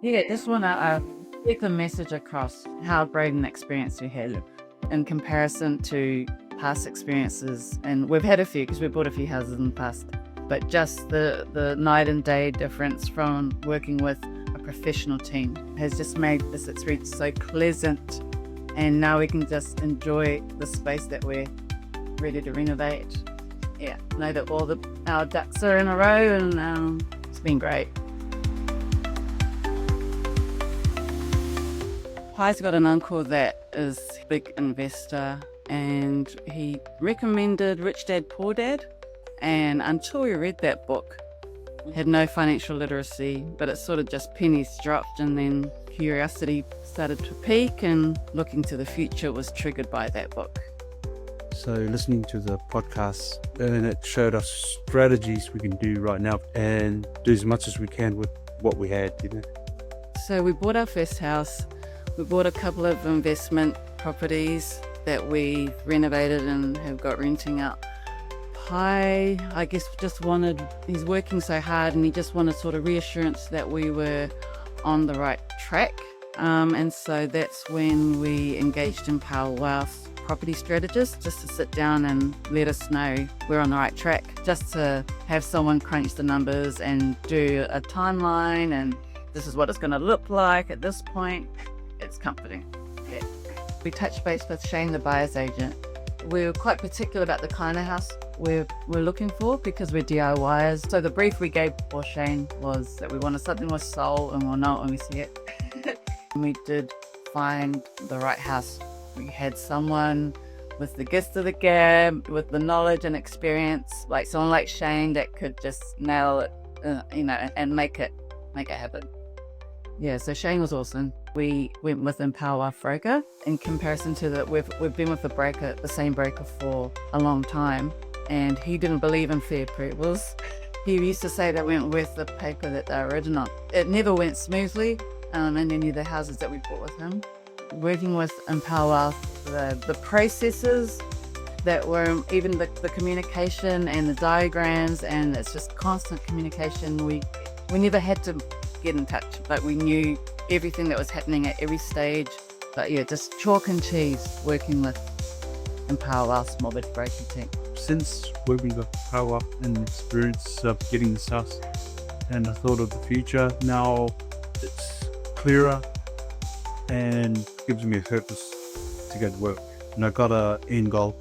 Yeah, just want to get the message across how great an experience we had in comparison to past experiences. And we've had a few because we bought a few houses in the past, but just the night and day difference from working with a professional team has just made this experience so pleasant. And now we can just enjoy the space that we're ready to renovate. Yeah, know that our ducks are in a row, and it's been great. Pi's got an uncle that is a big investor, and he recommended Rich Dad Poor Dad. And until we read that book, had no financial literacy, but it sort of just pennies dropped, and then curiosity started to peak, and looking to the future was triggered by that book. So listening to the podcast, and it showed us strategies we can do right now and do as much as we can with what we had, So we bought our first house. We bought a couple of investment properties that we renovated and have got renting out. Pi, I guess, he's working so hard, and he just wanted sort of reassurance that we were on the right track. And so that's when we engaged in Power Wealth property strategist, just to sit down and let us know we're on the right track, just to have someone crunch the numbers and do a timeline, and this is what it's going to look like at this point. It's comforting. Yeah. We touched base with Shane, the buyer's agent. We were quite particular about the kind of house we're looking for because we're DIYers. So the brief we gave for Shane was that we wanted something with soul, and we'll know it when we see it. And we did find the right house. We had someone with the gift of the gab, with the knowledge and experience, like someone like Shane that could just nail it, and make it happen. Yeah, so Shane was awesome. We went with Empower Broker. In comparison to that, we've been with the same broker for a long time, and he didn't believe in fair approvals. He used to say that we went with the paper that they were written on. It never went smoothly in any of the houses that we bought with him. Working with Empower, the processes that were, even the communication and the diagrams, and it's just constant communication. We never had to get in touch, but we knew everything that was happening at every stage. But yeah, just chalk and cheese working with Empower Wealth's mortgage broking team. Since working with Power and experience of getting this house, and the thought of the future, now it's clearer and gives me a purpose to go to work. And I got an end goal.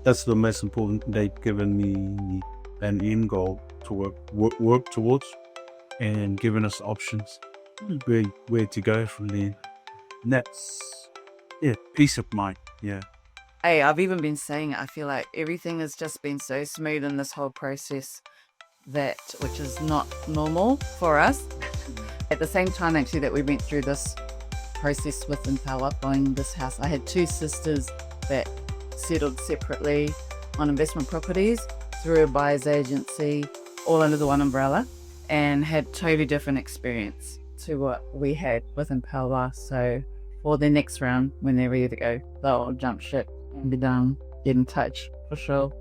That's the most important. They've given me an end goal to work towards, and given us options where to go from there. And that's, peace of mind. Yeah. Hey, I've even been saying it. I feel like everything has just been so smooth in this whole process, which is not normal for us. At the same time, actually, that we went through this process with Empower buying this house, I had two sisters that settled separately on investment properties through a buyer's agency, all under the one umbrella, and had totally different experience to what we had with Empower. So for the next round, when they're ready to go, they'll jump ship and be done, get in touch for sure.